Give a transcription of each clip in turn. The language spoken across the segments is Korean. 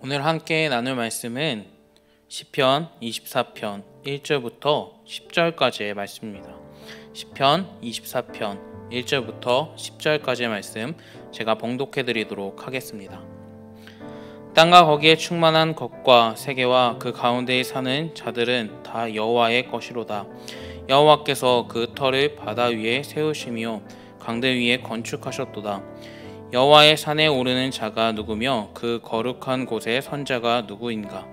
오늘 함께 나눌 말씀은 시편 24편 1절부터 10절까지의 말씀입니다. 시편 24편 1절부터 10절까지의 말씀 제가 봉독해 드리도록 하겠습니다. 땅과 거기에 충만한 것과 세계와 그 가운데에 사는 자들은 다 여호와의 것이로다. 여호와께서 그 터를 바다 위에 세우시며 강들 위에 건축하셨도다. 여호와의 산에 오르는 자가 누구며 그 거룩한 곳의 선자가 누구인가?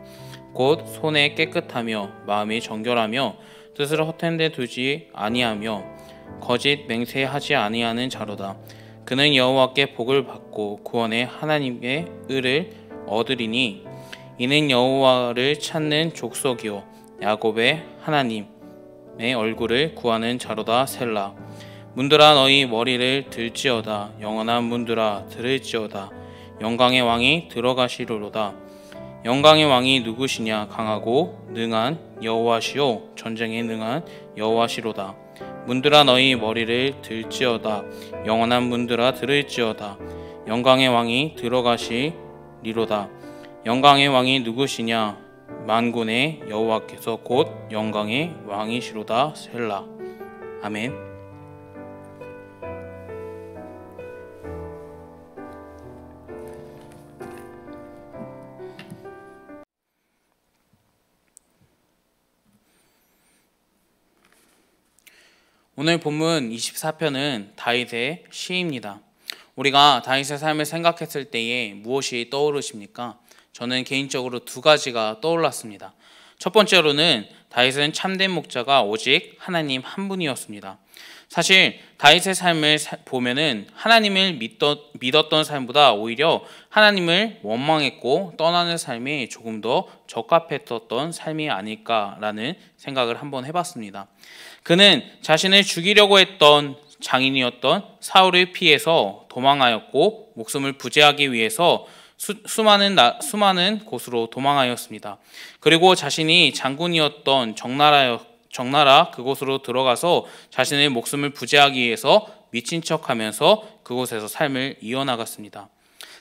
곧 손에 깨끗하며 마음이 정결하며 뜻을 헛된 데 두지 아니하며 거짓 맹세하지 아니하는 자로다. 그는 여호와께 복을 받고 구원의 하나님의 의를 얻으리니 이는 여호와를 찾는 족속이요 야곱의 하나님의 얼굴을 구하는 자로다. 셀라. 문들아 너희 머리를 들지어다. 영원한 문들아 들을지어다. 영광의 왕이 들어가시리로다. 영광의 왕이 누구시냐? 강하고 능한 여호와시요 전쟁에 능한 여호와시로다. 문들아 너희 머리를 들지어다. 영원한 문들아 들을지어다. 영광의 왕이 들어가시리로다. 영광의 왕이 누구시냐? 만군의 여호와께서 곧 영광의 왕이시로다. 셀라. 아멘. 오늘 본문 24편은 다윗의 시입니다. 우리가 다윗의 삶을 생각했을 때에 무엇이 떠오르십니까? 저는 개인적으로 두 가지가 떠올랐습니다. 첫 번째로는 다윗은 참된 목자가 오직 하나님 한 분이었습니다. 사실 다윗의 삶을 보면은 하나님을 믿었던 삶보다 오히려 하나님을 원망했고 떠나는 삶이 조금 더 적합했던 삶이 아닐까라는 생각을 한번 해봤습니다. 그는 자신을 죽이려고 했던 장인이었던 사울을 피해서 도망하였고 목숨을 부지하기 위해서 수많은 곳으로 도망하였습니다. 그리고 자신이 장군이었던 적나라 그곳으로 들어가서 자신의 목숨을 부지하기 위해서 미친 척하면서 그곳에서 삶을 이어나갔습니다.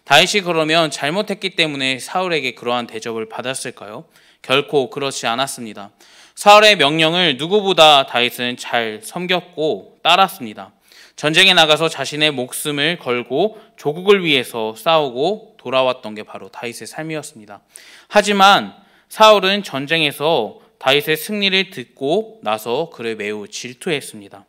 다윗이 그러면 잘못했기 때문에 사울에게 그러한 대접을 받았을까요? 결코 그렇지 않았습니다. 사울의 명령을 누구보다 다윗은 잘 섬겼고 따랐습니다. 전쟁에 나가서 자신의 목숨을 걸고 조국을 위해서 싸우고 돌아왔던 게 바로 다윗의 삶이었습니다. 하지만 사울은 전쟁에서 다윗의 승리를 듣고 나서 그를 매우 질투했습니다.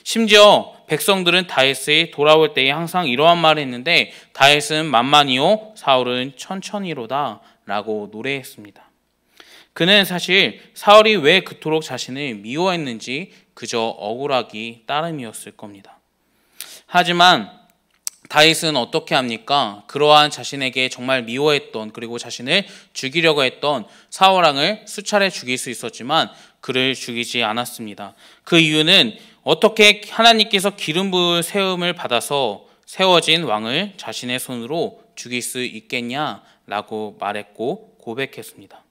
심지어 백성들은 다윗이 돌아올 때에 항상 이러한 말을 했는데 다윗은 만만히요 사울은 천천히로다 라고 노래했습니다. 그는 사실 사울이 왜 그토록 자신을 미워했는지 그저 억울하기 따름이었을 겁니다. 하지만 다윗은 어떻게 합니까? 그러한 자신에게 정말 미워했던 그리고 자신을 죽이려고 했던 사울왕을 수차례 죽일 수 있었지만 그를 죽이지 않았습니다. 그 이유는 어떻게 하나님께서 기름 부을 세움을 받아서 세워진 왕을 자신의 손으로 죽일 수 있겠냐라고 말했고 고백했습니다.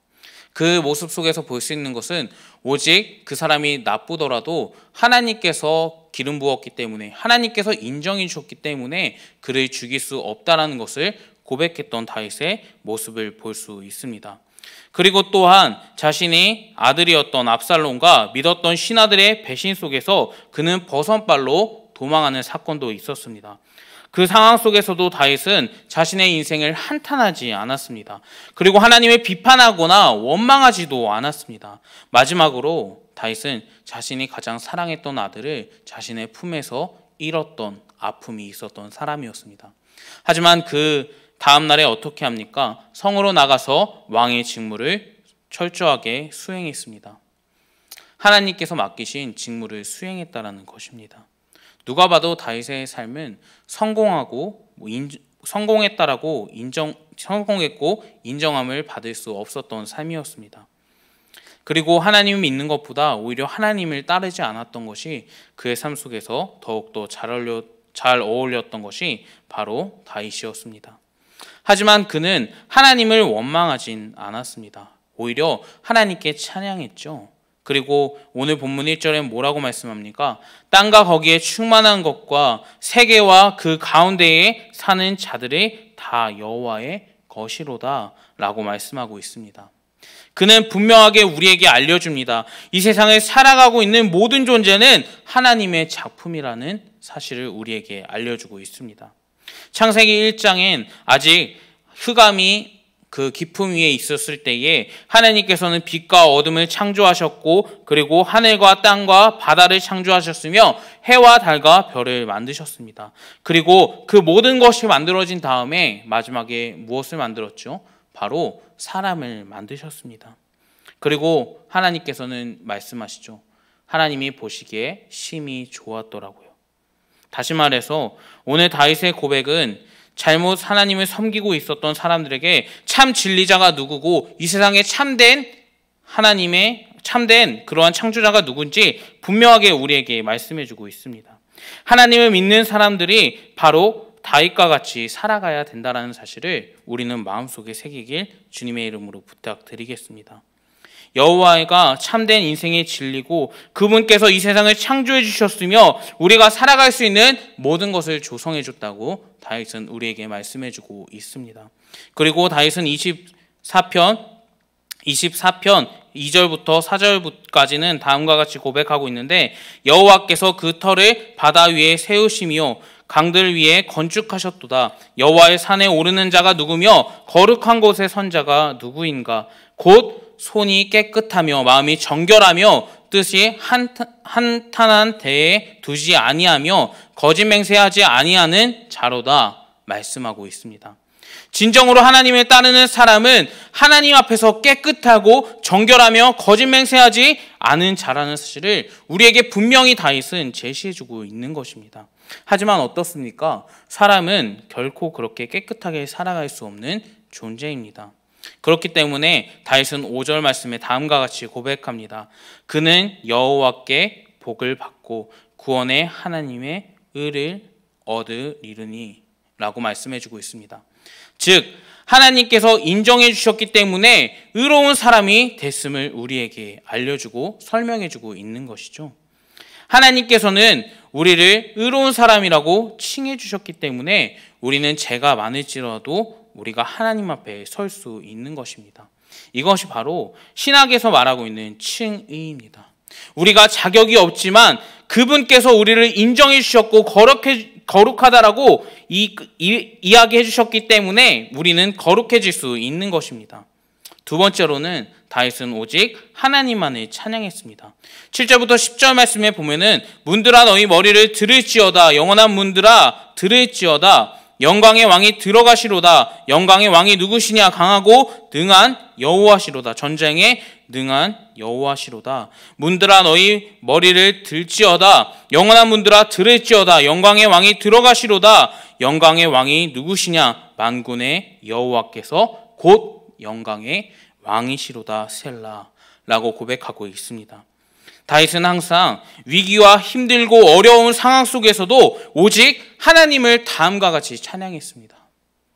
그 모습 속에서 볼 수 있는 것은 오직 그 사람이 나쁘더라도 하나님께서 기름 부었기 때문에 하나님께서 인정해 주셨기 때문에 그를 죽일 수 없다라는 것을 고백했던 다윗의 모습을 볼 수 있습니다. 그리고 또한 자신이 아들이었던 압살롬과 믿었던 신하들의 배신 속에서 그는 버선발로 도망하는 사건도 있었습니다. 그 상황 속에서도 다윗은 자신의 인생을 한탄하지 않았습니다. 그리고 하나님을 비판하거나 원망하지도 않았습니다. 마지막으로 다윗은 자신이 가장 사랑했던 아들을 자신의 품에서 잃었던 아픔이 있었던 사람이었습니다. 하지만 그 다음 날에 어떻게 합니까? 성으로 나가서 왕의 직무를 철저하게 수행했습니다. 하나님께서 맡기신 직무를 수행했다라는 것입니다. 누가 봐도 다윗의 삶은 성공했다라고 성공했고 인정함을 받을 수 없었던 삶이었습니다. 그리고 하나님을 믿는 것보다 오히려 하나님을 따르지 않았던 것이 그의 삶 속에서 더욱더 잘 어울렸던 것이 바로 다윗이었습니다. 하지만 그는 하나님을 원망하진 않았습니다. 오히려 하나님께 찬양했죠. 그리고 오늘 본문 1절에 뭐라고 말씀합니까? 땅과 거기에 충만한 것과 세계와 그 가운데에 사는 자들이 다 여호와의 것이로다 라고 말씀하고 있습니다. 그는 분명하게 우리에게 알려줍니다. 이 세상을 살아가고 있는 모든 존재는 하나님의 작품이라는 사실을 우리에게 알려주고 있습니다. 창세기 1장엔 아직 흑암이 그 깊음 위에 있었을 때에 하나님께서는 빛과 어둠을 창조하셨고, 그리고 하늘과 땅과 바다를 창조하셨으며 해와 달과 별을 만드셨습니다. 그리고 그 모든 것이 만들어진 다음에 마지막에 무엇을 만들었죠? 바로 사람을 만드셨습니다. 그리고 하나님께서는 말씀하시죠. 하나님이 보시기에 심히 좋았더라고요. 다시 말해서 오늘 다윗의 고백은 잘못 하나님을 섬기고 있었던 사람들에게 참 진리자가 누구고 이 세상에 참된 하나님의 참된 그러한 창조자가 누군지 분명하게 우리에게 말씀해주고 있습니다. 하나님을 믿는 사람들이 바로 다윗과 같이 살아가야 된다는 사실을 우리는 마음속에 새기길 주님의 이름으로 부탁드리겠습니다. 여호와가 참된 인생의 진리고 그분께서 이 세상을 창조해 주셨으며 우리가 살아갈 수 있는 모든 것을 조성해 줬다고 다윗은 우리에게 말씀해 주고 있습니다. 그리고 다윗은 24편 2절부터 4절까지는 다음과 같이 고백하고 있는데, 여호와께서 그 터를 바다 위에 세우시며 강들 위에 건축하셨도다. 여호와의 산에 오르는 자가 누구며 거룩한 곳에 선 자가 누구인가? 곧 손이 깨끗하며 마음이 정결하며 뜻이 한탄한 데에 두지 아니하며 거짓 맹세하지 아니하는 자로다 말씀하고 있습니다. 진정으로 하나님을 따르는 사람은 하나님 앞에서 깨끗하고 정결하며 거짓 맹세하지 않은 자라는 사실을 우리에게 분명히 다윗은 제시해주고 있는 것입니다. 하지만 어떻습니까? 사람은 결코 그렇게 깨끗하게 살아갈 수 없는 존재입니다. 그렇기 때문에 다윗은 5절 말씀에 다음과 같이 고백합니다. 그는 여호와께 복을 받고 구원의 하나님의 의를 얻으리니 라고 말씀해주고 있습니다. 즉 하나님께서 인정해 주셨기 때문에 의로운 사람이 됐음을 우리에게 알려주고 설명해주고 있는 것이죠. 하나님께서는 우리를 의로운 사람이라고 칭해 주셨기 때문에 우리는 죄가 많을지라도 우리가 하나님 앞에 설 수 있는 것입니다. 이것이 바로 신학에서 말하고 있는 칭의입니다. 우리가 자격이 없지만 그분께서 우리를 인정해 주셨고 거룩하다라고 이야기해 주셨기 때문에 우리는 거룩해질 수 있는 것입니다. 두 번째로는 다윗은 오직 하나님만을 찬양했습니다. 7절부터 10절 말씀에 보면은 문들아 너희 머리를 들을지어다. 영원한 문들아 들을지어다. 영광의 왕이 들어가시로다. 영광의 왕이 누구시냐? 강하고 능한 여호와시로다. 전쟁에 능한 여호와시로다. 문들아 너희 머리를 들지어다. 영원한 문들아 들을지어다. 영광의 왕이 들어가시로다. 영광의 왕이 누구시냐? 만군의 여호와께서 곧 영광의 왕이시로다. 셀라라고 고백하고 있습니다. 다윗은 항상 위기와 힘들고 어려운 상황 속에서도 오직 하나님을 다음과 같이 찬양했습니다.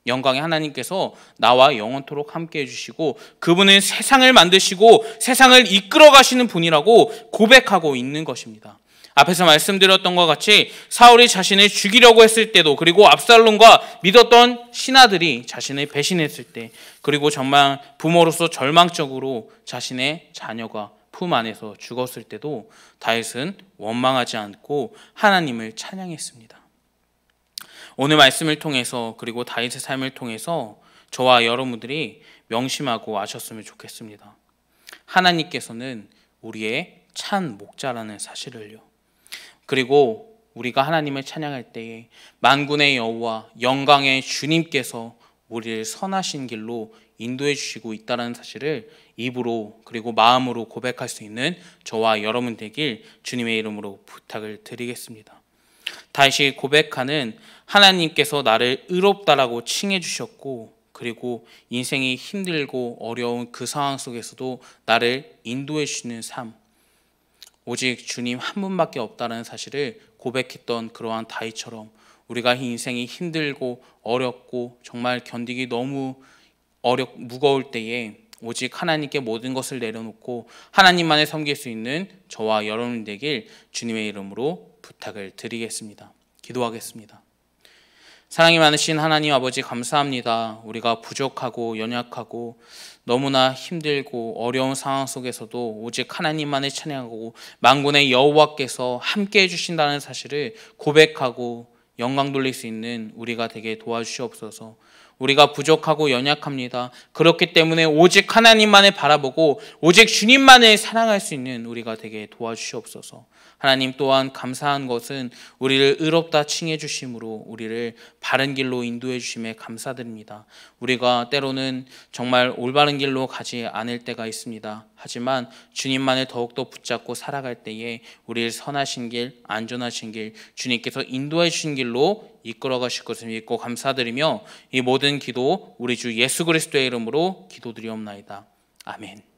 영광의 하나님께서 나와 영원토록 함께 해주시고 그분은 세상을 만드시고 세상을 이끌어 가시는 분이라고 고백하고 있는 것입니다. 앞에서 말씀드렸던 것 같이 사울이 자신을 죽이려고 했을 때도, 그리고 압살롬과 믿었던 신하들이 자신을 배신했을 때, 그리고 정말 부모로서 절망적으로 자신의 자녀가 품 안에서 죽었을 때도 다윗은 원망하지 않고 하나님을 찬양했습니다. 오늘 말씀을 통해서 그리고 다윗의 삶을 통해서 저와 여러분들이 명심하고 아셨으면 좋겠습니다. 하나님께서는 우리의 찬 목자라는 사실을요. 그리고 우리가 하나님을 찬양할 때에 만군의 여호와 영광의 주님께서 우리를 선하신 길로 인도해 주시고 있다는 사실을 입으로 그리고 마음으로 고백할 수 있는 저와 여러분 되길 주님의 이름으로 부탁을 드리겠습니다. 다시 고백하는 하나님께서 나를 의롭다라고 칭해 주셨고, 그리고 인생이 힘들고 어려운 그 상황 속에서도 나를 인도해 주시는 삶, 오직 주님 한 분밖에 없다는 사실을 고백했던 그러한 다윗처럼 우리가 인생이 힘들고 어렵고 정말 견디기 너무 무거울 때에 오직 하나님께 모든 것을 내려놓고 하나님만을 섬길 수 있는 저와 여러분 되길 주님의 이름으로 부탁을 드리겠습니다. 기도하겠습니다. 사랑이 많으신 하나님 아버지 감사합니다. 우리가 부족하고 연약하고 너무나 힘들고 어려운 상황 속에서도 오직 하나님만을 찬양하고 만군의 여호와께서 함께 해주신다는 사실을 고백하고 영광 돌릴 수 있는 우리가 되게 도와주시옵소서. 우리가 부족하고 연약합니다. 그렇기 때문에 오직 하나님만을 바라보고 오직 주님만을 사랑할 수 있는 우리가 되게 도와주시옵소서. 하나님 또한 감사한 것은 우리를 의롭다 칭해 주심으로 우리를 바른 길로 인도해 주심에 감사드립니다. 우리가 때로는 정말 올바른 길로 가지 않을 때가 있습니다. 하지만 주님만을 더욱더 붙잡고 살아갈 때에 우리를 선하신 길, 안전하신 길, 주님께서 인도해 주신 길로 이끌어 가실 것을 믿고 감사드리며 이 모든 기도 우리 주 예수 그리스도의 이름으로 기도드리옵나이다. 아멘.